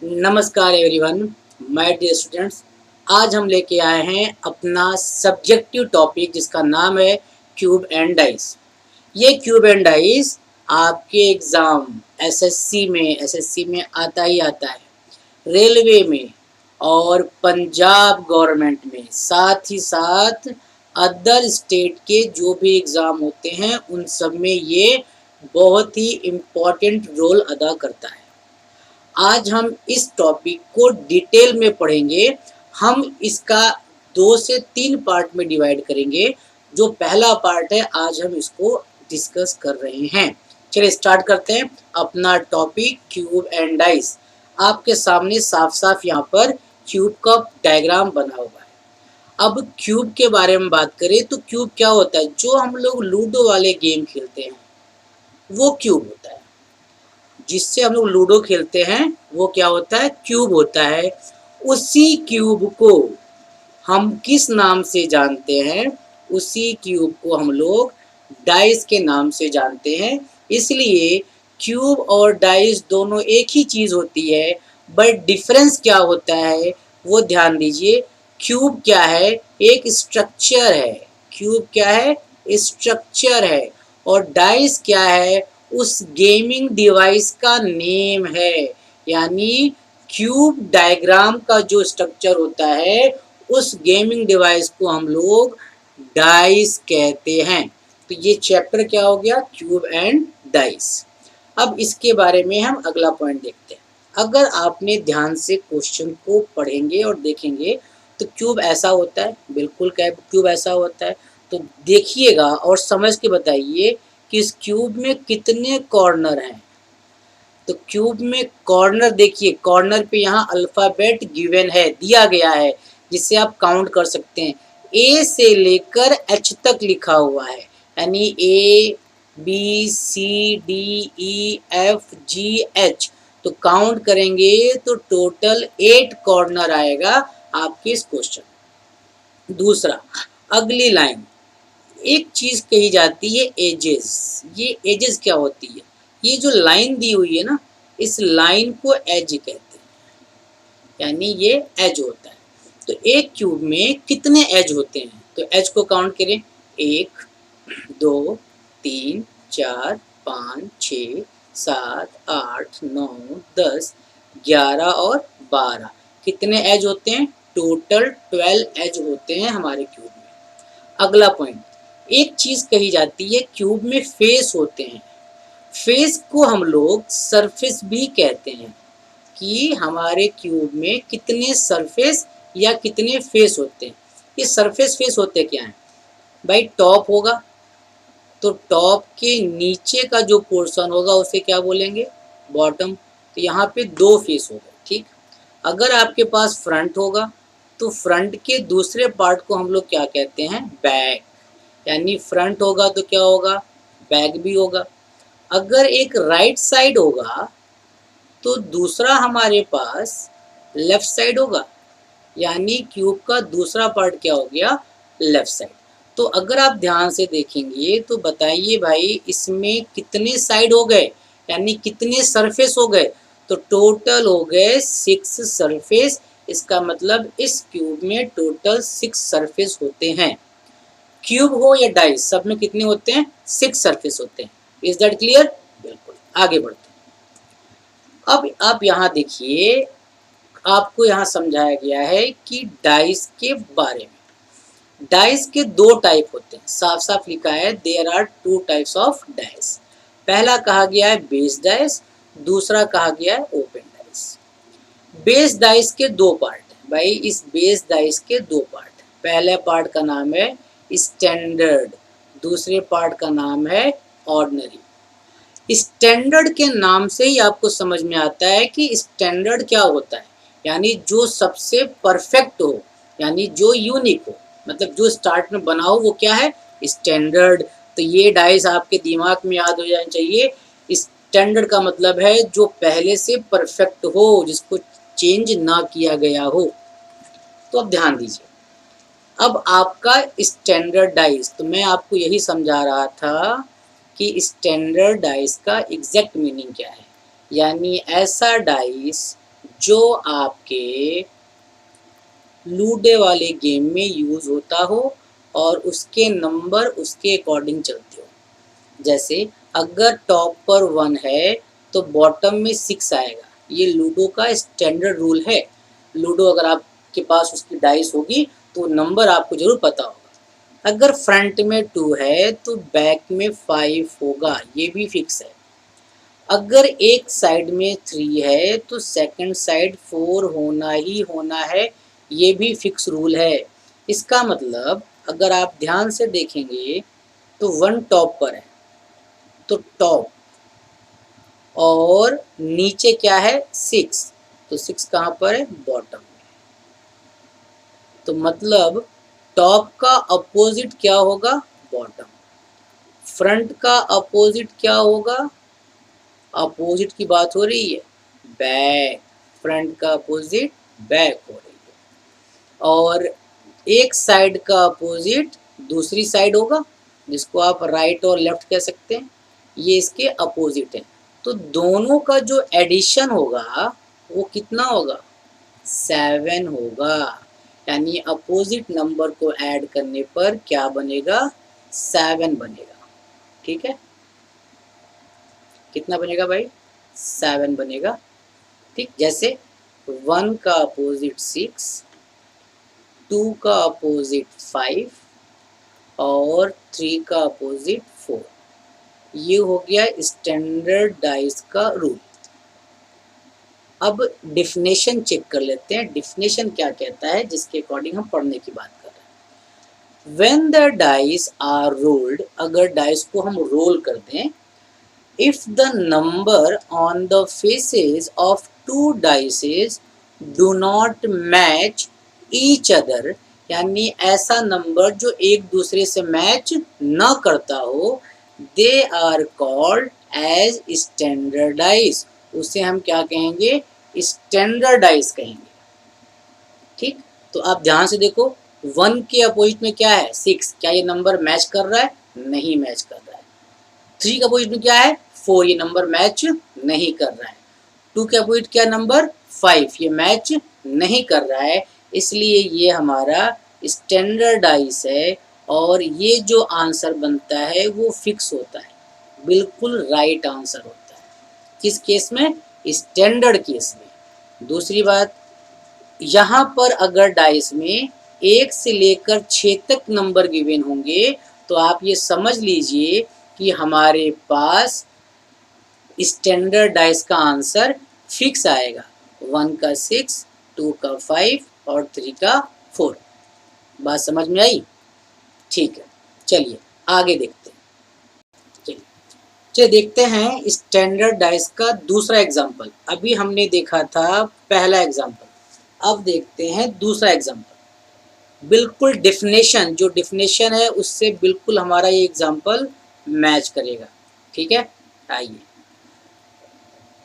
नमस्कार everyone, my dear students. आज हम लेके आए हैं अपना सब्जेक्टिव टॉपिक जिसका नाम है क्यूब एंड डाइस। ये क्यूब एंड डाइस आपके एग्ज़ाम एसएससी में आता ही आता है, रेलवे में और पंजाब गवर्नमेंट में, साथ ही साथ अदर स्टेट के जो भी एग्ज़ाम होते हैं उन सब में ये बहुत ही इम्पॉर्टेंट रोल अदा करता है। आज हम इस टॉपिक को डिटेल में पढ़ेंगे। हम इसका 2 से 3 पार्ट में डिवाइड करेंगे। जो पहला पार्ट है आज हम इसको डिस्कस कर रहे हैं। चलिए स्टार्ट करते हैं अपना टॉपिक क्यूब एंड डाइस। आपके सामने साफ साफ यहाँ पर क्यूब का डायग्राम बना हुआ है। अब क्यूब के बारे में बात करें तो क्यूब क्या होता है, जो हम लोग लूडो वाले गेम खेलते हैं वो क्यूब होता है। जिससे हम लोग लूडो खेलते हैं वो क्या होता है, क्यूब होता है। उसी क्यूब को हम किस नाम से जानते हैं, उसी क्यूब को हम लोग डाइस के नाम से जानते हैं। इसलिए क्यूब और डाइस दोनों एक ही चीज़ होती है, बट डिफरेंस क्या होता है वो ध्यान दीजिए। क्यूब क्या है, एक स्ट्रक्चर है। क्यूब क्या है, स्ट्रक्चर है। और डाइस क्या है, उस गेमिंग डिवाइस का नेम है। यानी क्यूब डायग्राम का जो स्ट्रक्चर होता है उस गेमिंग डिवाइस को हम लोग डाइस कहते हैं। तो ये चैप्टर क्या हो गया, क्यूब एंड डाइस। अब इसके बारे में हम अगला पॉइंट देखते हैं। अगर आपने ध्यान से क्वेश्चन को पढ़ेंगे और देखेंगे तो क्यूब ऐसा होता है, बिल्कुल क्यूब ऐसा होता है। तो देखिएगा और समझ के बताइए कि इस क्यूब में कितने कॉर्नर हैं। तो क्यूब में कॉर्नर देखिए, कॉर्नर पे यहाँ अल्फ़ाबेट गिवन है, दिया गया है, जिससे आप काउंट कर सकते हैं। ए से लेकर एच तक लिखा हुआ है, यानी A B C D E F G H. तो काउंट करेंगे तो टोटल 8 कॉर्नर आएगा आपके इस क्वेश्चन। दूसरा, अगली लाइन, एक चीज़ कही जाती है एजेस। ये एजेस क्या होती है, ये जो लाइन दी हुई है ना, इस लाइन को एज कहते हैं, यानी ये एज होता है। तो एक क्यूब में कितने एज होते हैं, तो एज को काउंट करें, 1 2 3 4 5 6 7 8 9 10 11 और 12। कितने एज होते हैं, टोटल 12 एज होते हैं हमारे क्यूब में। अगला पॉइंट, एक चीज़ कही जाती है, क्यूब में फेस होते हैं। फेस को हम लोग सरफेस भी कहते हैं, कि हमारे क्यूब में कितने सरफेस या कितने फेस होते हैं। ये सरफेस फेस होते क्या हैं भाई, टॉप होगा तो टॉप के नीचे का जो पोर्शन होगा उसे क्या बोलेंगे, बॉटम। तो यहाँ पे 2 फेस हो गए, ठीक। अगर आपके पास फ्रंट होगा तो फ्रंट के दूसरे पार्ट को हम लोग क्या कहते हैं, बैक। यानी फ्रंट होगा तो क्या होगा, बैक भी होगा। अगर एक राइट साइड होगा तो दूसरा हमारे पास लेफ्ट साइड होगा, यानी क्यूब का दूसरा पार्ट क्या हो गया, लेफ्ट साइड। तो अगर आप ध्यान से देखेंगे तो बताइए भाई इसमें कितने साइड हो गए, यानी कितने सरफेस हो गए। तो टोटल हो गए 6 सरफेस। इसका मतलब इस क्यूब में टोटल 6 सरफेस होते हैं। क्यूब हो या डाइस, सब में कितने होते हैं, 6 सरफेस होते हैं। इज दैट क्लियर, बिल्कुल। आगे बढ़ते हैं। अब आप यहाँ देखिए, आपको यहाँ समझाया गया है कि डाइस के बारे में। डाइस के 2 टाइप होते हैं, साफ साफ लिखा है, there are 2 types of dice. पहला कहा गया है बेस डाइस, दूसरा कहा गया है ओपन डाइस। बेस डाइस के 2 पार्ट हैं भाई, इस बेस डाइस के 2 पार्ट। पहले पार्ट का नाम है स्टैंडर्ड, दूसरे पार्ट का नाम है ऑर्डिनरी। स्टैंडर्ड के नाम से ही आपको समझ में आता है कि स्टैंडर्ड क्या होता है, यानी जो सबसे परफेक्ट हो, यानी जो यूनिक हो, मतलब जो स्टार्ट में बना हो वो क्या है, स्टैंडर्ड। तो ये डाइस आपके दिमाग में याद हो जाना चाहिए। स्टैंडर्ड का मतलब है जो पहले से परफेक्ट हो, जिसको चेंज ना किया गया हो। तो अब ध्यान दीजिए, अब आपका स्टैंडर्ड डाइस, तो मैं आपको यही समझा रहा था कि स्टैंडर्ड डाइस का एग्जैक्ट मीनिंग क्या है। यानी ऐसा डाइस जो आपके लूडो वाले गेम में यूज़ होता हो और उसके नंबर उसके अकॉर्डिंग चलते हो। जैसे अगर टॉप पर 1 है तो बॉटम में 6 आएगा। ये लूडो का स्टैंडर्ड रूल है। लूडो अगर आपके पास उसकी डाइस होगी तो नंबर आपको ज़रूर पता होगा। अगर फ्रंट में 2 है तो बैक में 5 होगा, ये भी फिक्स है। अगर एक साइड में 3 है तो सेकंड साइड 4 होना ही होना है, ये भी फिक्स रूल है। इसका मतलब अगर आप ध्यान से देखेंगे तो 1 टॉप पर है, तो टॉप, और नीचे क्या है 6, तो 6 कहाँ पर है, बॉटम में। तो मतलब टॉप का अपोजिट क्या होगा, बॉटम। फ्रंट का अपोजिट क्या होगा, अपोजिट की बात हो रही है, बैक। फ्रंट का अपोजिट बैक हो रही है। और एक साइड का अपोजिट दूसरी साइड होगा, जिसको आप राइट और लेफ्ट कह सकते हैं, ये इसके अपोजिट है। तो दोनों का जो एडिशन होगा वो कितना होगा, 7 होगा। यानी अपोजिट नंबर को ऐड करने पर क्या बनेगा, 7 बनेगा। ठीक है, कितना बनेगा भाई, 7 बनेगा। ठीक, जैसे 1 का अपोजिट 6, 2 का अपोजिट 5 और 3 का अपोजिट 4। ये हो गया स्टैंडर्ड डाइस का रूल। अब डिफिनेशन चेक कर लेते हैं, डिफिनेशन क्या कहता है, जिसके अकॉर्डिंग हम पढ़ने की बात कर रहे हैं। When the dice are rolled, अगर डाइस को हम रोल कर दें, if the number on the faces of two dices do not match each other, यानी ऐसा नंबर जो एक दूसरे से मैच न करता हो, they are called as standardise. उसे हम क्या कहेंगे, स्टैंडर्डाइज कहेंगे। ठीक, तो आप ध्यान से देखो, 1 के अपोजिट में क्या है, 6, क्या ये नंबर मैच कर रहा है, नहीं मैच कर रहा है। 3 के अपोजिट में क्या है, 4, ये नंबर मैच नहीं कर रहा है। 2 के अपोजिट क्या नंबर, 5, ये मैच नहीं कर रहा है। इसलिए ये हमारा स्टैंडर्डाइज है और ये जो आंसर बनता है वो फिक्स होता है, बिल्कुल राइट आंसर होता है। किस केस में, स्टैंडर्ड केस में। दूसरी बात, यहाँ पर अगर डाइस में 1 से लेकर 6 तक नंबर गिवन होंगे तो आप ये समझ लीजिए कि हमारे पास स्टैंडर्ड डाइस का आंसर फिक्स आएगा। 1 का 6, 2 का 5 और 3 का 4। बात समझ में आई? ठीक है, चलिए आगे देखते हैं। चलिए देखते हैं स्टैंडर्ड डाइस का दूसरा एग्जाम्पल। अभी हमने देखा था पहला एग्जाम्पल, अब देखते हैं दूसरा एग्जाम्पल। बिल्कुल डिफिनेशन, जो डिफिनेशन है उससे बिल्कुल हमारा ये एग्जाम्पल मैच करेगा। ठीक है, आइए,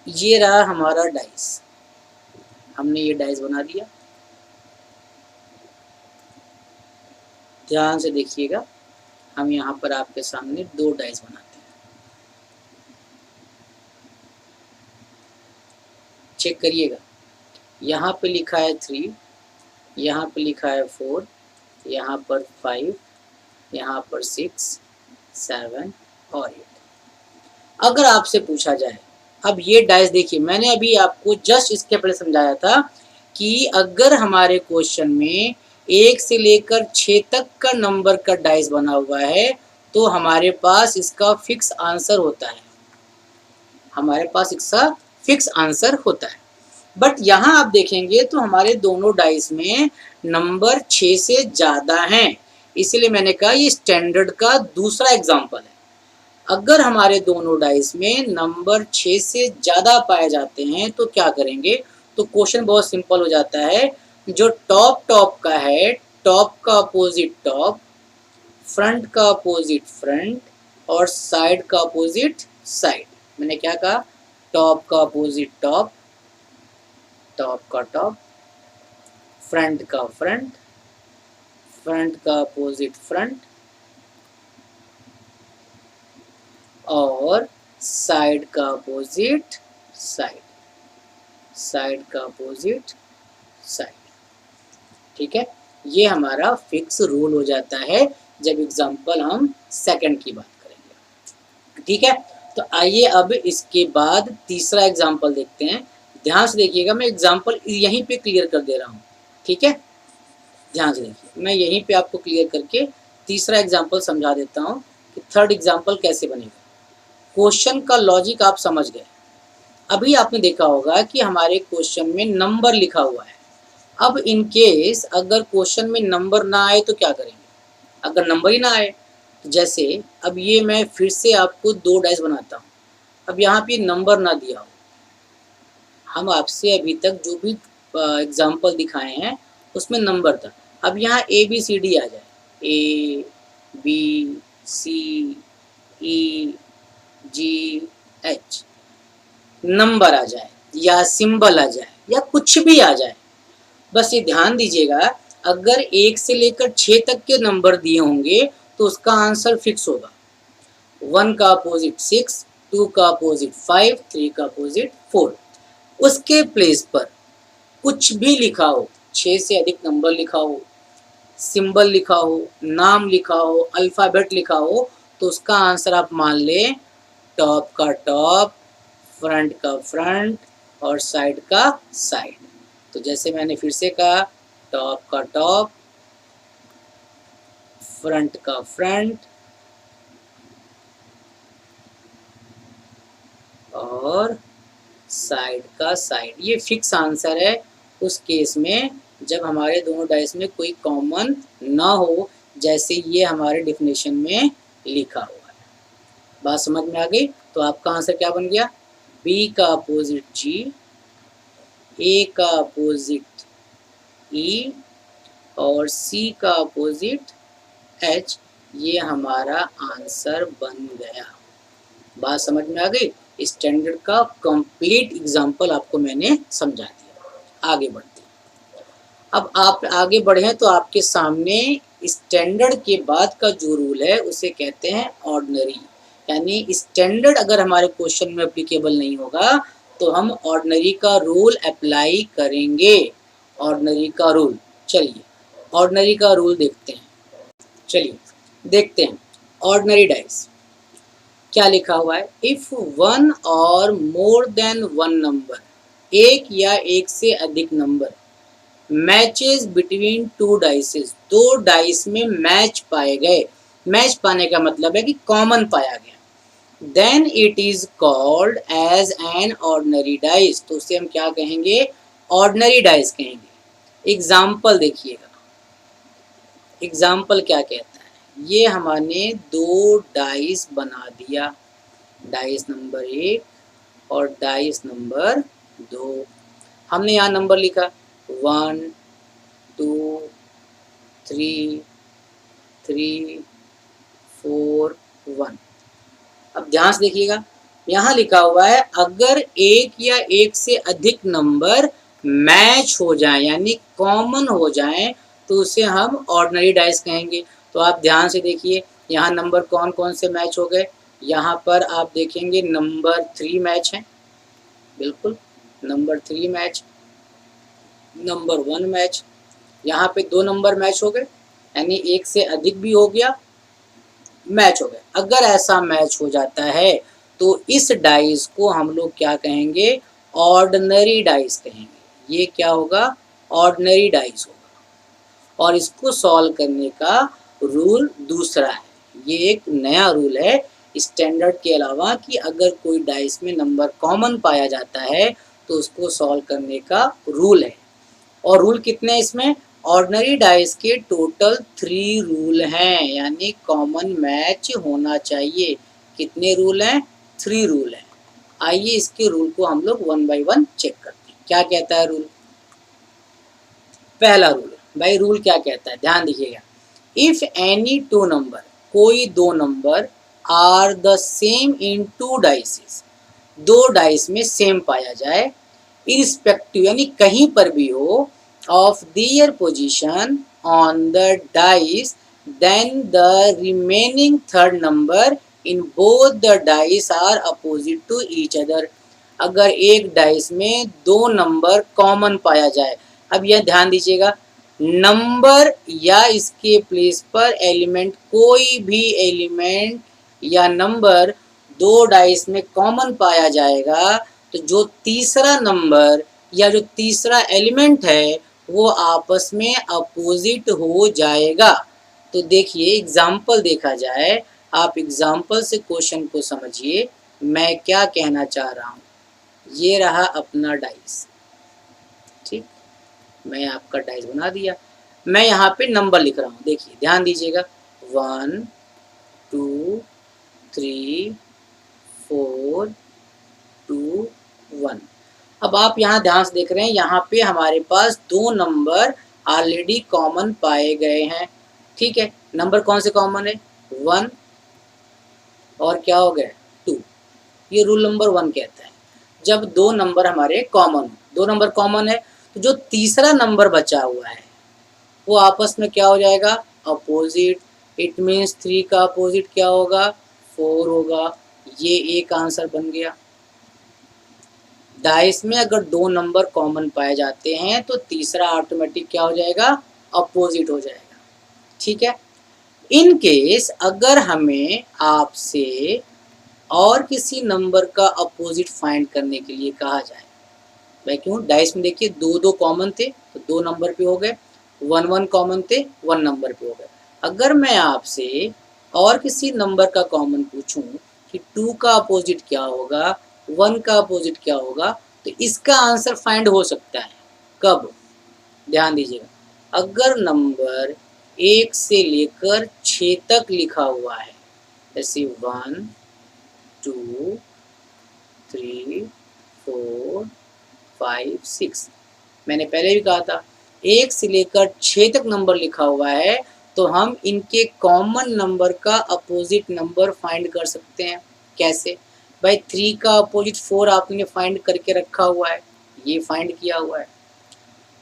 ये रहा हमारा डाइस। हमने ये डाइस बना दिया, ध्यान से देखिएगा। हम यहाँ पर आपके सामने 2 डाइस बनाते हैं, चेक करिएगा। यहाँ पे लिखा है 3, यहाँ पे लिखा है 4, यहाँ पर 5, यहाँ पर 6, 7 और 8। अगर आपसे पूछा जाए, अब ये डाइस देखिए, मैंने अभी आपको जस्ट इसके पहले समझाया था कि अगर हमारे क्वेश्चन में 1 से लेकर 6 तक का नंबर का डाइस बना हुआ है तो हमारे पास इसका फिक्स आंसर होता है, हमारे पास इसका फिक्स आंसर होता है। बट यहाँ आप देखेंगे तो हमारे दोनों डाइस में नंबर 6 से ज़्यादा हैं, इसलिए मैंने कहा ये स्टैंडर्ड का दूसरा एग्जाम्पल है। अगर हमारे दोनों डाइस में नंबर 6 से ज़्यादा पाए जाते हैं तो क्या करेंगे, तो क्वेश्चन बहुत सिंपल हो जाता है। जो टॉप टॉप का है, टॉप का अपोजिट टॉप, फ्रंट का अपोजिट फ्रंट और साइड का अपोजिट साइड। मैंने क्या कहा, टॉप का अपोजिट टॉप, टॉप का टॉप, फ्रंट का फ्रंट, फ्रंट का अपोजिट फ्रंट और साइड का अपोजिट साइड। साइड का अपोजिट साइड। ठीक है, ये हमारा फिक्स रूल हो जाता है जब एग्जाम्पल हम सेकंड की बात करेंगे। ठीक है, तो आइए अब इसके बाद तीसरा एग्जाम्पल देखते हैं। ध्यान से देखिएगा, मैं एग्जाम्पल यहीं पे क्लियर कर दे रहा हूँ। ठीक है, ध्यान से देखिए, मैं यहीं पे आपको क्लियर करके तीसरा एग्जाम्पल समझा देता हूँ कि थर्ड एग्जाम्पल कैसे बनेगा। क्वेश्चन का लॉजिक आप समझ गए। अभी आपने देखा होगा कि हमारे क्वेश्चन में नंबर लिखा हुआ है। अब इन केस अगर क्वेश्चन में नंबर ना आए तो क्या करेंगे? अगर नंबर ही ना आए, जैसे अब ये मैं फिर से आपको 2 डाइस बनाता हूँ। अब यहाँ पे नंबर ना दिया हो, हम आपसे अभी तक जो भी एग्जाम्पल दिखाए हैं उसमें नंबर था। अब यहाँ ABCD आ जाए, ABCEGH, नंबर आ जाए या सिंबल आ जाए या कुछ भी आ जाए, बस ये ध्यान दीजिएगा, अगर 1 से लेकर 6 तक के नंबर दिए होंगे तो उसका आंसर फिक्स होगा। 1 का अपोजिट 6, 2 का अपोजिट 5, 3 का अपोजिट 4। उसके प्लेस पर कुछ भी लिखा हो, 6 से अधिक नंबर लिखा हो, सिंबल लिखा हो, नाम लिखा हो, अल्फ़ाबेट लिखा हो, तो उसका आंसर आप मान लें टॉप का टॉप, फ्रंट का फ्रंट और साइड का साइड। तो जैसे मैंने फिर से कहा, टॉप का टॉप, फ्रंट का फ्रंट और साइड का साइड। ये फिक्स आंसर है उस केस में जब हमारे दोनों डाइस में कोई कॉमन ना हो, जैसे ये हमारे डिफिनेशन में लिखा हुआ है। बात समझ में आ गई? तो आपका आंसर क्या बन गया? बी का अपोजिट जी, ए का अपोजिट ई और सी का अपोजिट एच, ये हमारा आंसर बन गया। बात समझ में आ गई? स्टैंडर्ड का कंप्लीट एग्जाम्पल आपको मैंने समझा दिया। आगे बढ़ते हैं। अब आप आगे बढ़े तो आपके सामने स्टैंडर्ड के बाद का जो रूल है उसे कहते हैं ऑर्डिनरी। यानी स्टैंडर्ड अगर हमारे क्वेश्चन में एप्लीकेबल नहीं होगा तो हम ऑर्डिनरी का रूल अप्लाई करेंगे। ऑर्डिनरी का रूल, चलिए ऑर्डिनरी का रूल देखते हैं। चलिए देखते हैं ऑर्डिनरी डाइस क्या लिखा हुआ है। इफ वन और मोर देन वन नंबर, एक या एक से अधिक number, matches between two dices, दो डाइस में मैच पाए गए। मैच पाने का मतलब है कि कॉमन पाया गया। Then it is called as an ordinary dice, तो उसे हम क्या कहेंगे? ऑर्डिनरी डाइस कहेंगे। एग्जाम्पल देखिएगा, एग्जाम्पल क्या कहता है? ये हमने दो डाइस बना दिया, डाइस नंबर 1 और डाइस नंबर 2। हमने यहाँ नंबर लिखा 1 2 3 3 4 1। अब ध्यान से देखिएगा, यहाँ लिखा हुआ है अगर एक या एक से अधिक नंबर मैच हो जाए यानी कॉमन हो जाए तो उसे हम ऑर्डिनरी डाइस कहेंगे। तो आप ध्यान से देखिए, यहाँ नंबर कौन कौन से मैच हो गए। यहाँ पर आप देखेंगे नंबर 3 मैच है, बिल्कुल नंबर 3 मैच, नंबर 1 मैच, यहाँ पे 2 नंबर मैच हो गए, यानी एक से अधिक भी हो गया, मैच हो गए। अगर ऐसा मैच हो जाता है तो इस डाइस को हम लोग क्या कहेंगे? ऑर्डिनरी डाइस कहेंगे। ये क्या होगा? ऑर्डिनरी डाइस होगा। और इसको सॉल्व करने का रूल दूसरा है, ये एक नया रूल है स्टैंडर्ड के अलावा, कि अगर कोई डाइस में नंबर कॉमन पाया जाता है तो उसको सॉल्व करने का रूल है। और रूल कितने हैं इसमें? ऑर्डिनरी डाइस के टोटल 3 रूल हैं, यानी कॉमन मैच होना चाहिए। कितने रूल हैं? 3 रूल हैं। आइए इसके रूल को हम लोग 1 बाय 1 चेक करते हैं। क्या कहता है रूल? पहला रूल भाई, रूल क्या कहता है? ध्यान दीजिएगा। इफ एनी टू नंबर, कोई दो number are the same in two dices, दो डाइस में सेम पाया जाए, इरिस्पेक्टिव यानी कहीं पर भी हो, of their position on the dice, then the remaining third number in both the dice are opposite to each other. अगर एक डाइस में दो नंबर कॉमन पाया जाए। अब यह ध्यान दीजिएगा, नंबर या इसके प्लेस पर एलिमेंट, कोई भी एलिमेंट या नंबर दो डाइस में कॉमन पाया जाएगा तो जो तीसरा नंबर या जो तीसरा एलिमेंट है वो आपस में अपोजिट हो जाएगा। तो देखिए एग्जाम्पल देखा जाए, आप एग्जाम्पल से क्वेश्चन को समझिए मैं क्या कहना चाह रहा हूँ। ये रहा अपना डाइस, ठीक, मैं आपका डाइस बना दिया, मैं यहाँ पे नंबर लिख रहा हूँ। देखिए ध्यान दीजिएगा, 1 2 3 4 2 1। अब आप यहाँ ध्यान से देख रहे हैं, यहाँ पे हमारे पास दो नंबर ऑलरेडी कॉमन पाए गए हैं। ठीक है, नंबर कौन से कॉमन है, 1 और क्या हो गया 2। ये रूल नंबर 1 कहता है जब दो नंबर हमारे कॉमन हो, दो नंबर कॉमन है तो जो तीसरा नंबर बचा हुआ है वो आपस में क्या हो जाएगा, अपोजिट। इट मीन्स 3 का अपोजिट क्या होगा, 4 होगा। ये एक आंसर बन गया। डाइस में अगर दो नंबर कॉमन पाए जाते हैं तो तीसरा ऑटोमेटिक क्या हो जाएगा, अपोजिट हो जाएगा। ठीक है, इन केस अगर हमें आपसे और किसी नंबर का अपोजिट फाइंड करने के लिए कहा जाए, भाई क्यों, डाइस में देखिए दो दो कॉमन थे तो दो नंबर पे हो गए, 1 1 कॉमन थे 1 नंबर पे हो गए। अगर मैं आपसे और किसी नंबर का कॉमन पूछूं कि 2 का अपोजिट क्या होगा, 1 का अपोजिट क्या होगा, तो इसका आंसर फाइंड हो सकता है कब, ध्यान दीजिएगा, अगर नंबर 1 से लेकर 6 तक लिखा हुआ है, जैसे 1 2 3 4 5 6। मैंने पहले भी कहा था 1 से लेकर 6 तक नंबर लिखा हुआ है तो हम इनके कॉमन नंबर का अपोजिट नंबर फाइंड कर सकते हैं। कैसे भाई, 3 का अपोजिट 4 आपने फाइंड करके रखा हुआ है, ये फाइंड किया हुआ है।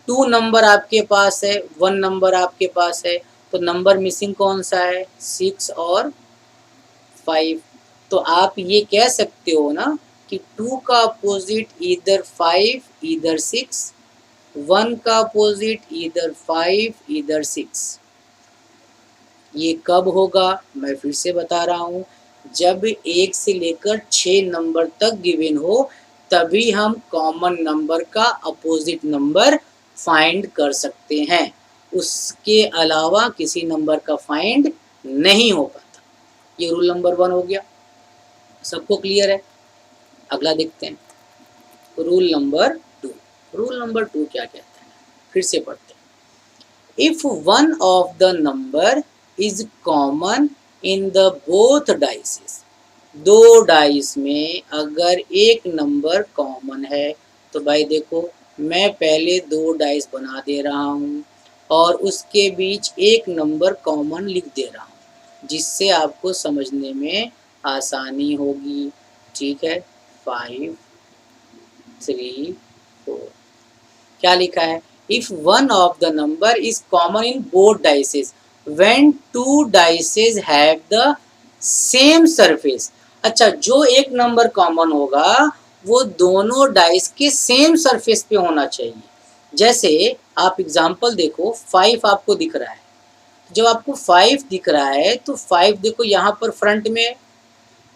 2 नंबर आपके पास है, 1 नंबर आपके पास है, तो नंबर मिसिंग कौन सा है, 6 और 5। तो आप ये कह सकते हो ना कि 2 का अपोजिट इधर 5 इधर 6, 1 का अपोजिट इधर 5 इधर 6। ये कब होगा, मैं फिर से बता रहा हूँ, जब 1 से लेकर 6 नंबर तक गिवन हो तभी हम कॉमन नंबर का अपोजिट नंबर फाइंड कर सकते हैं, उसके अलावा किसी नंबर का फाइंड नहीं हो पाता। ये रूल नंबर 1 हो गया, सबको क्लियर है। अगला देखते हैं, रूल नंबर 2। रूल नंबर 2 क्या कहता है, फिर से पढ़ते हैं। If one of the number is common in the both dices, दो डाइस में अगर एक नंबर कॉमन है, तो भाई देखो मैं पहले दो डाइस बना दे रहा हूँ और उसके बीच एक नंबर कॉमन लिख दे रहा हूँ जिससे आपको समझने में आसानी होगी। ठीक है, 5 3 4। क्या लिखा है, if one of the number is common in both dices when two dices have the same surface. अच्छा, जो एक नंबर कॉमन होगा वो दोनों डाइस के सेम सरफेस पे होना चाहिए। जैसे आप एग्जांपल देखो, 5 आपको दिख रहा है, जब आपको 5 दिख रहा है तो 5 देखो यहाँ पर फ्रंट में है,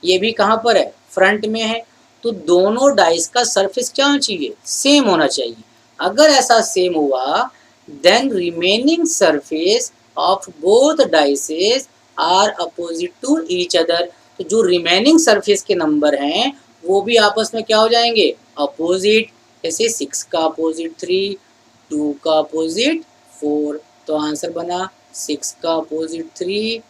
ये भी कहाँ पर है, फ्रंट में है, तो दोनों डाइस का सरफेस क्या होना चाहिए, सेम होना चाहिए। अगर ऐसा सेम हुआ then remaining surface of both dices are opposite to each other. तो जो रिमेनिंग सरफेस के नंबर हैं वो भी आपस में क्या हो जाएंगे, अपोजिट। जैसे 6 का अपोजिट 3, 2 का अपोजिट 4, तो आंसर बना 6 का अपोजिट 3,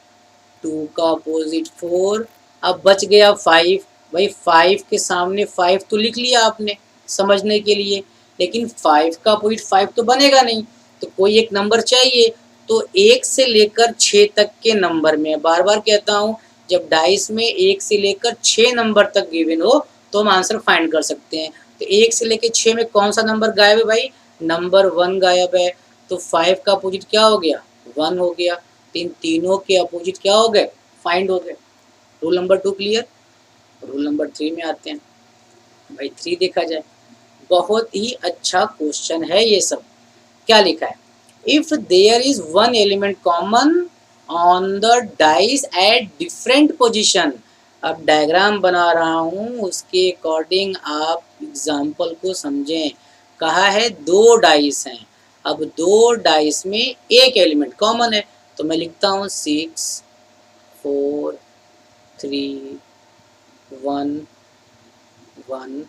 2 का अपोजिट 4। अब बच गया 5। भाई 5 के सामने 5 तो लिख लिया आपने समझने के लिए, लेकिन 5 का अपोजिट 5 तो बनेगा नहीं, तो कोई एक नंबर चाहिए। तो 1 से लेकर 6 तक के नंबर में, बार बार कहता हूँ, जब डाइस में 1 से लेकर 6 नंबर तक गिवन हो तो हम आंसर फाइंड कर सकते हैं। तो 1 से लेकर 6 में कौन सा नंबर गायब है भाई, नंबर 1 गायब है, तो 5 का अपोजिट क्या हो गया, 1 हो गया। तीनों के अपोजिट क्या हो गए, फाइंड हो गए। Rule number 2 clear. Rule number 3 में आते हैं। भाई 3 देखा जाए। बहुत ही अच्छा क्वेश्चन है ये सब। क्या लिखा है? If there is one element common on the dice at different position. अब डायग्राम बना रहा हूँ, उसके अकॉर्डिंग आप एग्जाम्पल को समझें। कहा है 2 डाइस हैं, अब 2 डाइस में एक एलिमेंट कॉमन है, तो मैं लिखता हूँ 6 4 3 1 1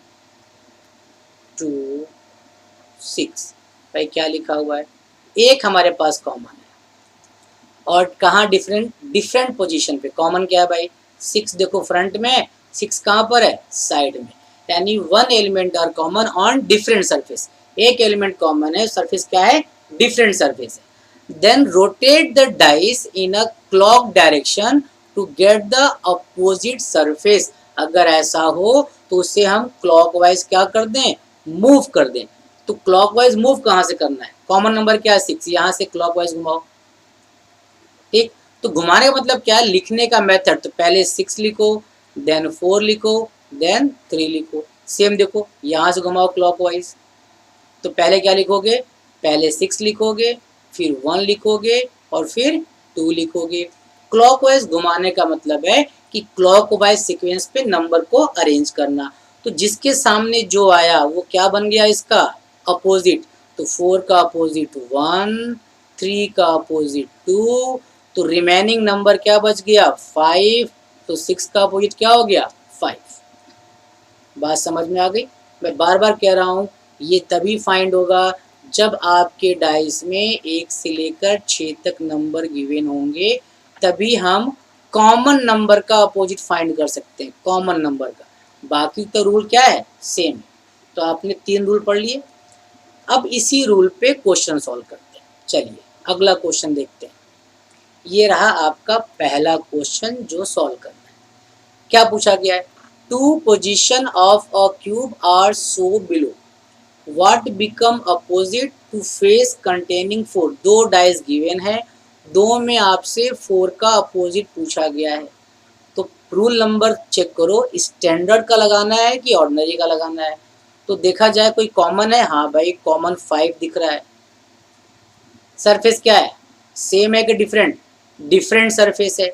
2 6। भाई क्या लिखा हुआ है? एक हमारे पास कॉमन है, और कहाँ डिफरेंट डिफरेंट पोजीशन पे। कॉमन क्या है भाई? 6 देखो फ्रंट में, 6 कहाँ पर है? साइड में। यानी one element are common on different surface. एक एलिमेंट कॉमन है, सरफेस क्या है? डिफरेंट सरफेस है। Then rotate the dice in a clock direction to get the opposite surface. अगर ऐसा हो तो उसे हम क्लॉकवाइज क्या कर दें? मूव कर दें। तो क्लॉकवाइज मूव कहाँ से करना है? कॉमन नंबर क्या है? 6, यहाँ से क्लॉकवाइज घुमाओ। ठीक, तो घुमाने का मतलब क्या है? लिखने का मेथड। तो पहले 6 लिखो, देन 4 लिखो, देन 3 लिखो। सेम देखो, यहाँ से घुमाओ क्लॉकवाइज। तो पहले क्या लिखोगे? पहले 6 लिखोगे, फिर 1 लिखोगे, और फिर 2 लिखोगे। क्लॉकवाइज घुमाने का मतलब है कि क्लॉकवाइज सीक्वेंस पे नंबर को अरेंज करना। तो जिसके सामने जो आया वो क्या बन गया? इसका अपोजिट। तो 4 का अपोजिट 1, 3 का अपोजिट 2, तो रिमेनिंग नंबर क्या बच गया? 5। तो 6 का अपोजिट क्या हो गया? 5। बात समझ में आ गई? मैं बार बार कह रहा हूँ, ये तभी फाइंड होगा जब आपके डाइस में 1 से लेकर 6 तक नंबर गिवन होंगे, तभी हम कॉमन नंबर का अपोजिट फाइंड कर सकते हैं, कॉमन नंबर का। बाकी तो रूल क्या है? सेम। तो आपने 3 रूल पढ़ लिए। अब इसी रूल पे क्वेश्चन सॉल्व करते हैं। चलिए अगला क्वेश्चन देखते हैं। ये रहा आपका पहला क्वेश्चन जो सॉल्व करना है। क्या पूछा गया है? 2 position of a cube are so below, what become opposite to face containing 4। 2 dice given है, 2 में आपसे 4 का अपोजिट पूछा गया है। तो रूल नंबर चेक करो, स्टैंडर्ड का लगाना है कि ऑर्डिनरी का लगाना है। तो देखा जाए कोई कॉमन है? हाँ भाई कॉमन 5 दिख रहा है। सरफेस क्या है? सेम है कि डिफरेंट? डिफरेंट सरफेस है।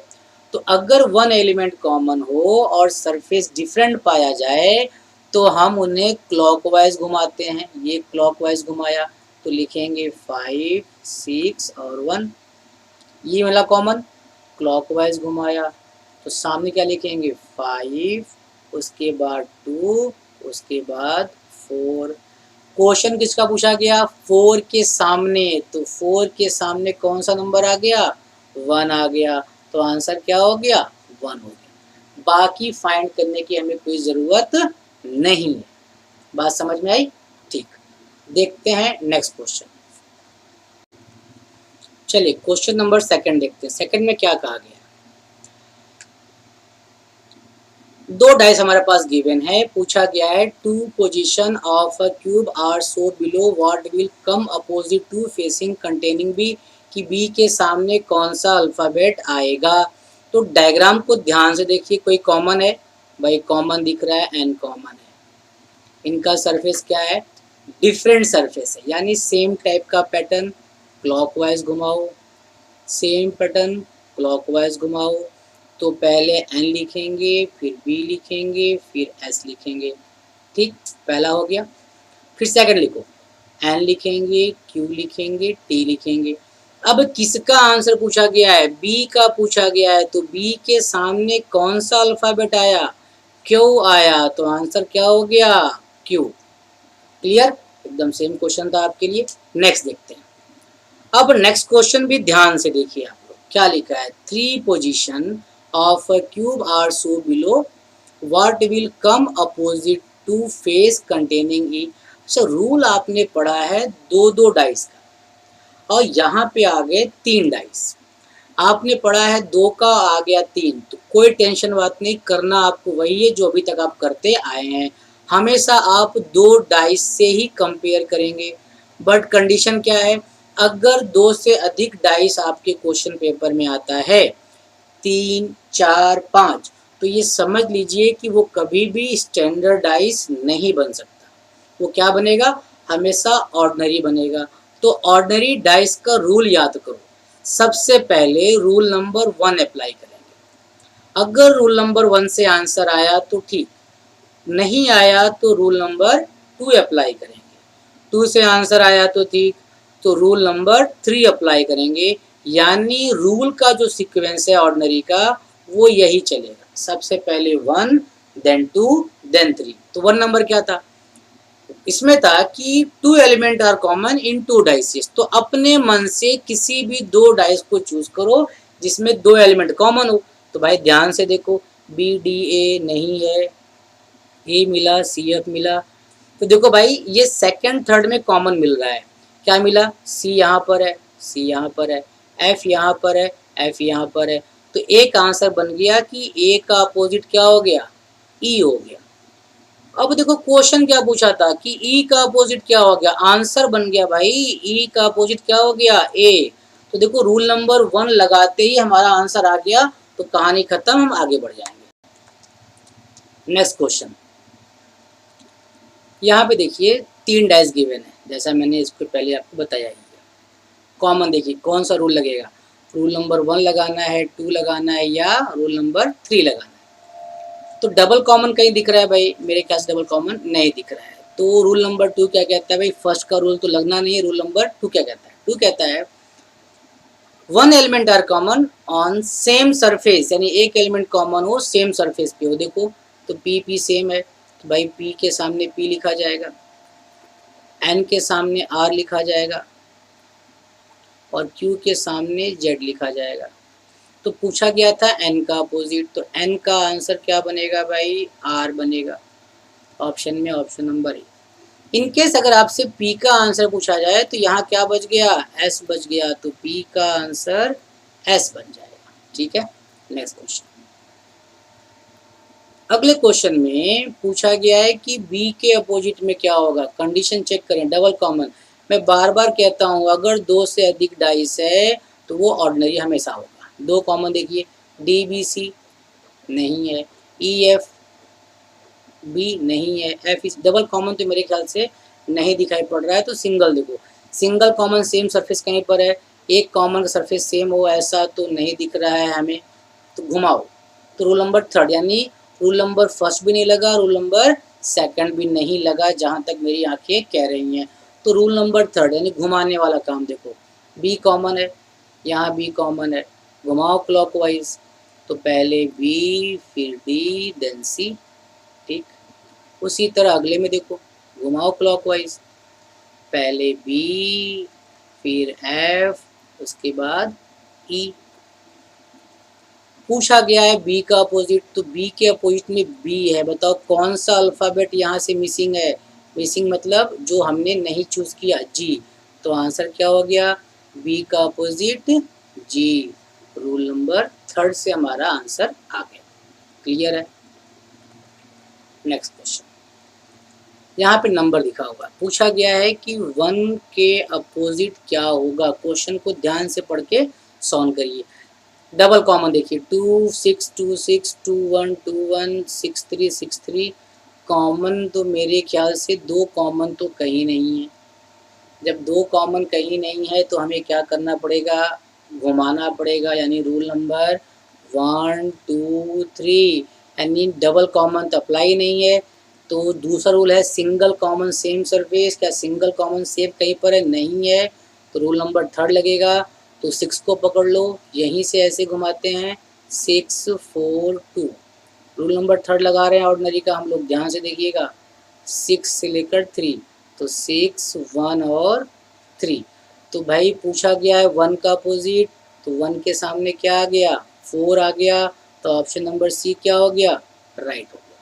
तो अगर वन एलिमेंट कॉमन हो और सरफेस डिफरेंट पाया जाए तो हम उन्हें क्लॉकवाइज घुमाते हैं। ये क्लॉकवाइज घुमाया तो लिखेंगे 5 6 और 1। ये वाला कॉमन। क्लॉकवाइज घुमाया तो सामने क्या लिखेंगे? 5, उसके बाद 2, उसके बाद 4। क्वेश्चन किसका पूछा गया? 4 के सामने। तो 4 के सामने कौन सा नंबर आ गया? 1 आ गया। तो आंसर क्या हो गया? 1 हो गया। बाकी फाइंड करने की हमें कोई ज़रूरत नहीं है। बात समझ में आई? ठीक, देखते हैं नेक्स्ट क्वेश्चन। चलिए क्वेश्चन नंबर 2 देखते हैं। सेकंड में क्या कहा गया? 2 डाइस हमारे पास गिवन है, पूछा गया है 2 position of a cube are so below, what will come opposite to facing containing B. कि बी के सामने कौन सा अल्फ़ाबेट आएगा। तो डायग्राम को ध्यान से देखिए, कोई कॉमन है? भाई कॉमन दिख रहा है, एन कॉमन है। इनका सरफेस क्या है? डिफरेंट सरफेस है, यानी सेम टाइप का पैटर्न। क्लॉकवाइज घुमाओ, सेम पैटर्न क्लॉकवाइज घुमाओ। तो पहले एन लिखेंगे, फिर बी लिखेंगे, फिर एस लिखेंगे। ठीक, पहला हो गया। फिर सेकंड लिखो, एन लिखेंगे, क्यू लिखेंगे, टी लिखेंगे। अब किसका आंसर पूछा गया है? बी का पूछा गया है। तो बी के सामने कौन सा अल्फ़ाबेट आया? क्यू आया। तो आंसर क्या हो गया? क्यू। क्लियर? एकदम सेम क्वेश्चन था आपके लिए। नेक्स्ट देखते हैं। अब नेक्स्ट क्वेश्चन भी ध्यान से देखिए आप लोग, क्या लिखा है? 3 position of a cube are so below, what will come opposite to face containing E. अच्छा, रूल आपने पढ़ा है 2-2 डाइस का, और यहाँ पे आ गए 3 डाइस। आपने पढ़ा है 2 का, आ गया 3। तो कोई टेंशन बात नहीं, करना आपको वही है जो अभी तक आप करते आए हैं। हमेशा आप 2 डाइस से ही कंपेयर करेंगे। बट कंडीशन क्या है? अगर 2 से अधिक डाइस आपके क्वेश्चन पेपर में आता है, 3 4 5, तो ये समझ लीजिए कि वो कभी भी स्टैंडर्डाइज नहीं बन सकता। वो क्या बनेगा? हमेशा ऑर्डिनरी बनेगा। तो ऑर्डिनरी डाइस का रूल याद करो। सबसे पहले रूल नंबर 1 अप्लाई करेंगे। अगर रूल नंबर 1 से आंसर आया तो ठीक, नहीं आया तो रूल नंबर 2 अप्लाई करेंगे। 2 से आंसर आया तो ठीक, तो रूल नंबर 3 अप्लाई करेंगे। यानी रूल का जो सीक्वेंस है ऑर्डिनरी का वो यही चलेगा। सबसे पहले 1, देन 2, देन 3। तो 1 नंबर क्या था? इसमें था कि 2 element are common in 2 dices. तो अपने मन से किसी भी 2 डाइस को चूज करो जिसमें 2 एलिमेंट कॉमन हो। तो भाई ध्यान से देखो, BDA नहीं है, ए मिला, CF मिला। तो देखो भाई ये सेकंड थर्ड में कॉमन मिल रहा है। क्या मिला? C यहाँ पर है, C यहाँ पर है, F यहाँ पर है, F यहाँ पर है। तो एक आंसर बन गया कि A का अपोजिट क्या हो गया? E हो गया। अब देखो क्वेश्चन क्या पूछा था कि E का अपोजिट क्या हो गया? आंसर बन गया भाई, E का अपोजिट क्या हो गया? A। तो देखो रूल नंबर 1 लगाते ही हमारा आंसर आ गया। तो कहानी खत्म, हम आगे बढ़ जाएंगे। नेक्स्ट क्वेश्चन, यहाँ पे देखिए 3 डाइस गिवन है, जैसा मैंने इसको पहले आपको बताया ही है। कॉमन देखिए कौन सा रूल लगेगा? रूल नंबर 1 लगाना है, 2 लगाना है, या रूल नंबर 3 लगाना है। तो डबल कॉमन कहीं दिख रहा है भाई? मेरे ख्याल से डबल कॉमन नहीं दिख रहा है। तो रूल नंबर 2 क्या कहता है भाई? फर्स्ट का रूल तो लगना नहीं है। रूल नंबर 2 क्या कहता है? 2 कहता है 1 element are common on same surface, यानी एक एलिमेंट कॉमन हो सेम सरफेस पे हो। देखो तो P सेम है, तो भाई P के सामने P लिखा जाएगा, N के सामने R लिखा जाएगा, और Q के सामने Z लिखा जाएगा। तो पूछा गया था N का अपोजिट, तो N का आंसर क्या बनेगा भाई? R बनेगा ऑप्शन में, ऑप्शन नंबर ए। इनकेस अगर आपसे P का आंसर पूछा जाए तो यहाँ क्या बच गया? S बच गया। तो P का आंसर S बन जाएगा। ठीक है, नेक्स्ट क्वेश्चन। अगले क्वेश्चन में पूछा गया है कि B के अपोजिट में क्या होगा? कंडीशन चेक करें, डबल कॉमन। मैं बार बार कहता हूँ अगर 2 से अधिक डाइस है तो वो ऑर्डिनरी हमेशा होगा। 2 कॉमन देखिए, DBC नहीं है, EFB नहीं है, F डबल कॉमन तो मेरे ख्याल से नहीं दिखाई पड़ रहा है। तो सिंगल देखो, सिंगल कॉमन सेम सरफेस कहीं पर है, एक कॉमन का सरफेस सेम हो ऐसा तो नहीं दिख रहा है हमें। तो घुमाओ, तो रूल नंबर 3, यानी रूल नंबर 1 भी नहीं लगा, रूल नंबर 2 भी नहीं लगा, जहाँ तक मेरी आंखें कह रही हैं। तो रूल नंबर 3 यानी घुमाने वाला काम देखो, B कॉमन है, यहाँ B कॉमन है, घुमाओ क्लॉकवाइज। तो पहले B, फिर D, देन C। ठीक, उसी तरह अगले में देखो, घुमाओ क्लॉकवाइज, पहले B, फिर F, उसके बाद E। पूछा गया है B का अपोजिट, तो B के अपोजिट में B है। बताओ कौन सा अल्फ़ाबेट यहाँ से मिसिंग है? मिसिंग मतलब जो हमने नहीं चूज़ किया, G। तो आंसर क्या हो गया? B का अपोजिट G। रूल नंबर 3 से हमारा आंसर आ गया। क्लियर है? नेक्स्ट क्वेश्चन, यहाँ पे नंबर लिखा हुआ है। पूछा गया है कि 1 के अपोजिट क्या होगा? क्वेश्चन को ध्यान से पढ़ के सॉल्व करिए। डबल कॉमन देखिए, 2 6 2 6 2 1 2 1 6 3 6 3। कॉमन तो मेरे ख्याल से 2 कॉमन तो कहीं नहीं है। जब 2 कॉमन कहीं नहीं है तो हमें क्या करना पड़ेगा? घुमाना पड़ेगा, यानी रूल नंबर 1 2 3, यानी डबल कॉमन तो अप्लाई नहीं है। तो दूसरा रूल है सिंगल कॉमन सेम सरफेस। क्या सिंगल कॉमन सेम कहीं पर है? नहीं है। तो रूल नंबर 3 लगेगा। तो 6 को पकड़ लो, यहीं से ऐसे घुमाते हैं, 6 4 2। रूल नंबर 3 लगा रहे हैं ऑर्डिनरी का, हम लोग ध्यान से देखिएगा, 6 से लेकर 3। तो 6 1 और 3। तो भाई पूछा गया है 1 का अपोजिट, तो 1 के सामने क्या आ गया? 4 आ गया। तो ऑप्शन नंबर C क्या हो गया? राइट हो गया।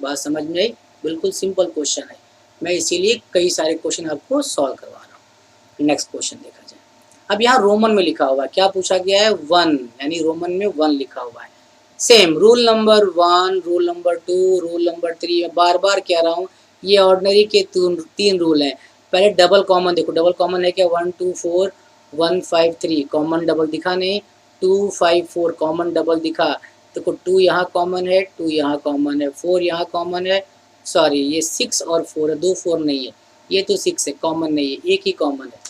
बात समझ में आई? बिल्कुल सिंपल क्वेश्चन है, मैं इसीलिए कई सारे क्वेश्चन आपको सॉल्व करवा रहा हूँ। नेक्स्ट क्वेश्चन देखा जाए। अब यहाँ रोमन में लिखा हुआ है, क्या पूछा गया है? 1, यानी रोमन में 1 लिखा हुआ है। Same rule number 1, rule number 2, rule number 3। मैं बार बार कह रहा हूँ ये ऑर्डिनरी के 3 रूल हैं। पहले डबल कॉमन देखो, डबल कॉमन है क्या? 1 2 4 1 5 3 कॉमन डबल दिखा नहीं, 2 5 4 कॉमन डबल दिखा। देखो 2 यहाँ कॉमन है, 2 यहाँ कॉमन है, 4 यहाँ कॉमन है, सॉरी ये 6 और 4 है, 2 4 नहीं है, ये तो 6 है, कॉमन नहीं है, एक ही कॉमन है।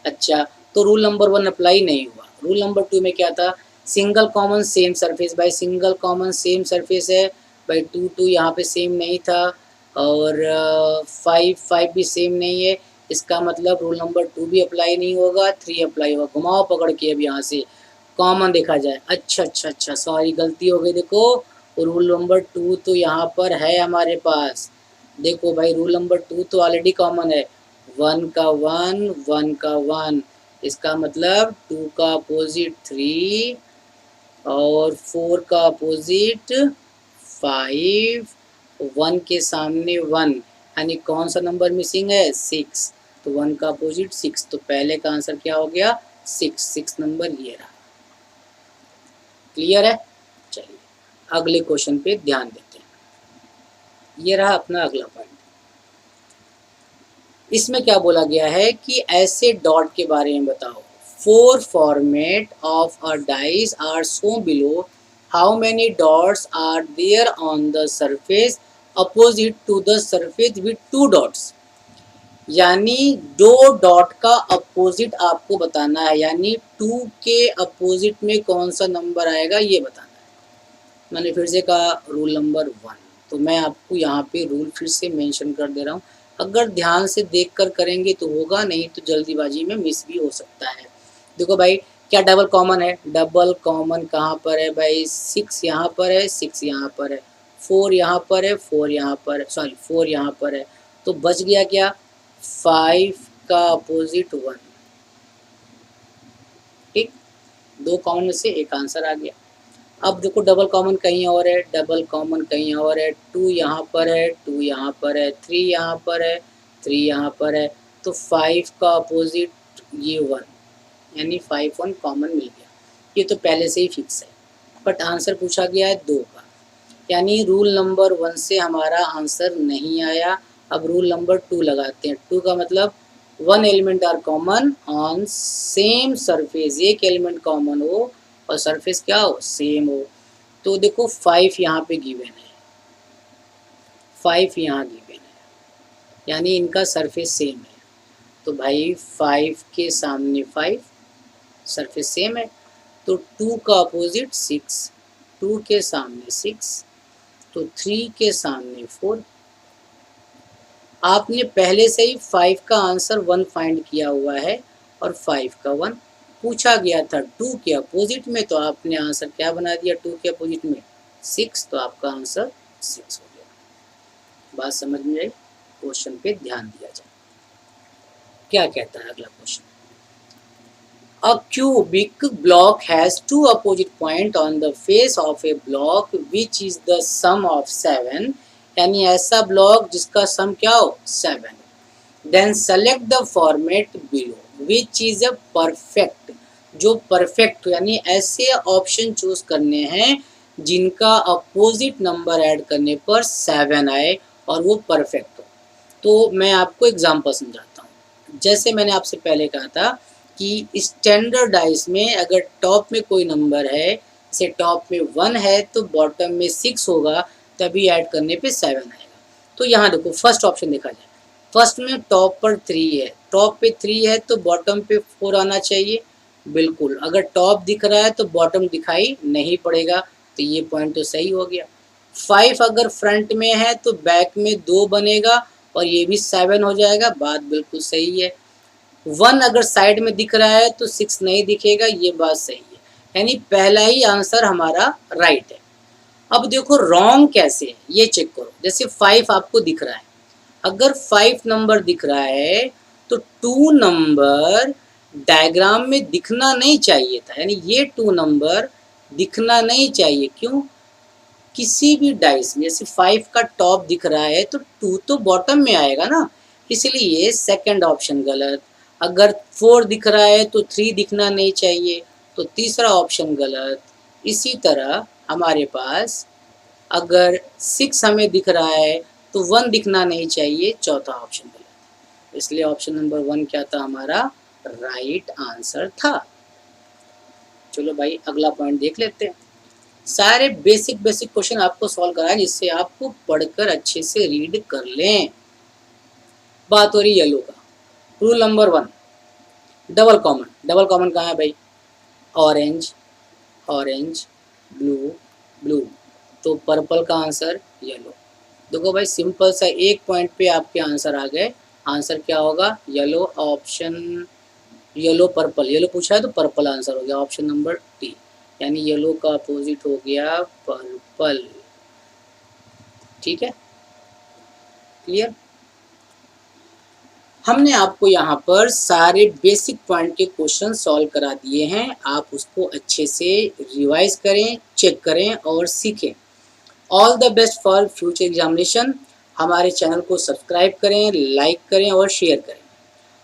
अच्छा, तो रूल नंबर 1 अप्लाई नहीं हुआ। रूल नंबर 2 में क्या था, सिंगल कॉमन सेम सरफेस, भाई सिंगल कॉमन सेम सरफेस है, भाई 2 2 यहाँ पे सेम नहीं था, और 5 5 भी सेम नहीं है, इसका मतलब रूल नंबर 2 भी अप्लाई नहीं होगा, 3 अप्लाई होगा। घुमाओ पकड़ के अब यहाँ से कॉमन देखा जाए। अच्छा अच्छा अच्छा, सॉरी गलती हो गई, देखो रूल नंबर 2 तो यहाँ पर है हमारे पास। देखो भाई रूल नंबर 2 तो ऑलरेडी कॉमन है, 1 का 1, 1 का 1, इसका मतलब 2 का अपोजिट 3 और 4 का अपोजिट 5, 1 के सामने 1, यानी कौन सा नंबर मिसिंग है, 6, तो 1 का अपोजिट 6, तो पहले का आंसर क्या हो गया, 6 नंबर ये रहा। क्लियर है? चलिए अगले क्वेश्चन पे ध्यान देते हैं। ये रहा अपना अगला पॉइंट। इसमें क्या बोला गया है कि ऐसे डॉट के बारे में बताओ। 4 format of a dice are show below, how many dots are there on the surface opposite to the surface with 2 dots. यानी 2 डॉट का अपोजिट आपको बताना है, यानी 2 के अपोजिट में कौन सा नंबर आएगा ये बताना है। मैंने फिर से कहा रूल नंबर 1, तो मैं आपको यहाँ पे रूल फिर से मेंशन कर दे रहा हूँ। अगर ध्यान से देखकर करेंगे तो होगा, नहीं तो जल्दीबाजी में मिस भी हो सकता है। देखो भाई क्या डबल कॉमन है, डबल कॉमन कहाँ पर है भाई, 6 यहाँ पर है, 6 यहाँ पर है, 4 यहाँ पर है, 4 यहाँ पर, सॉरी 4 यहाँ पर है, तो बच गया क्या, 5 का अपोजिट 1। ठीक, 2 कॉमन में से एक आंसर आ गया। अब देखो डबल कॉमन कहीं और है, डबल कॉमन कहीं और है, 2 यहाँ पर है, 2 यहाँ पर है, 3 यहाँ पर है, 3 यहाँ पर है, तो 5 का अपोजिट ये 1, यानी 5 1 कॉमन मिल गया। ये तो पहले से ही फिक्स है, बट आंसर पूछा गया है 2 का, यानी रूल नंबर 1 से हमारा आंसर नहीं आया। अब रूल नंबर 2 लगाते हैं। 2 का मतलब 1 element are common on same surface, एक एलिमेंट कॉमन हो और सरफेस क्या हो, सेम हो। तो देखो 5 यहाँ पे गिवन है, 5 यहाँ गिवन है, यानी इनका सरफेस सेम है, तो भाई 5 के सामने 5, सरफेस सेम है, तो 2 का अपोजिट 6, 2 के सामने 6, तो 3 के सामने 4। आपने पहले से ही 5 का आंसर 1 फाइंड किया हुआ है और 5 का 1 पूछा गया था 2 के अपोजिट में, तो आपने आंसर क्या बना दिया 2 के अपोजिट में, 6, तो आपका आंसर 6 हो गया। बात समझ में आई? क्वेश्चन पे ध्यान दिया जाए। क्या कहता है अगला question, A cubic block has 2 opposite points on the face of a block which is the sum of 7, यानी ऐसा ब्लॉक जिसका सम क्या हो, 7। Then select the format below which is a perfect, जो परफेक्ट यानी ऐसे ऑप्शन चूज करने हैं जिनका अपोजिट नंबर ऐड करने पर 7 आए और वो परफेक्ट हो। तो मैं आपको एग्जांपल समझाता हूँ। जैसे मैंने आपसे पहले कहा था कि स्टैंडर्ड डाइस में अगर टॉप में कोई नंबर है, जैसे टॉप में 1 है तो बॉटम में 6 होगा, तभी ऐड करने पे 7 आएगा। तो यहाँ देखो फर्स्ट ऑप्शन देखा जाए, फर्स्ट में टॉप पर 3 है, टॉप पे 3 है तो बॉटम पे 4 आना चाहिए, बिल्कुल। अगर टॉप दिख रहा है तो बॉटम दिखाई नहीं पड़ेगा, तो ये पॉइंट तो सही हो गया। 5 अगर फ्रंट में है तो बैक में 2 बनेगा और ये भी 7 हो जाएगा, बात बिल्कुल सही है। 1 अगर साइड में दिख रहा है तो 6 नहीं दिखेगा, ये बात सही है, यानी पहला ही आंसर हमारा राइट है। अब देखो रॉन्ग कैसे है ये चेक करो। जैसे 5 आपको दिख रहा है, अगर 5 नंबर दिख रहा है तो 2 नंबर डायग्राम में दिखना नहीं चाहिए था, यानी ये 2 नंबर दिखना नहीं चाहिए। क्यों? किसी भी डाइस में जैसे 5 का टॉप दिख रहा है तो 2 तो बॉटम में आएगा ना, इसलिए सेकंड ऑप्शन गलत। अगर 4 दिख रहा है तो 3 दिखना नहीं चाहिए, तो तीसरा ऑप्शन गलत। इसी तरह हमारे पास अगर 6 हमें दिख रहा है तो 1 दिखना नहीं चाहिए, चौथा ऑप्शन गलत। इसलिए ऑप्शन नंबर 1 क्या था हमारा, राइट आंसर था। चलो भाई अगला पॉइंट देख लेते हैं। सारे बेसिक बेसिक क्वेश्चन आपको सॉल्व कराए जिससे आपको पढ़कर अच्छे से रीड कर लें। बात हो रही येलो का। Rule number 1, double common. Double common कहाँ है भाई? ऑरेंज, ऑरेंज, ब्लू, ब्लू, तो पर्पल का आंसर येलो। देखो भाई सिंपल सा, एक पॉइंट पे आपके आंसर आ गए। आंसर क्या होगा? Yellow. Option yellow purple, yellow पूछा है तो पर्पल आंसर हो गया, ऑप्शन नंबर डी। यानी येलो का अपोजिट हो गया पर्पल। ठीक है, क्लियर। हमने आपको यहाँ पर सारे बेसिक पॉइंट के क्वेश्चन सॉल्व करा दिए हैं। आप उसको अच्छे से रिवाइज करें, चेक करें और सीखें। All the best for future examination. हमारे चैनल को सब्सक्राइब करें, लाइक करें और शेयर करें।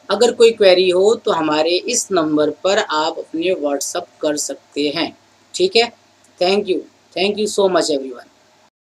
अगर कोई क्वेरी हो तो हमारे इस नंबर पर आप अपने व्हाट्सअप कर सकते हैं। ठीक है, thank you so much everyone.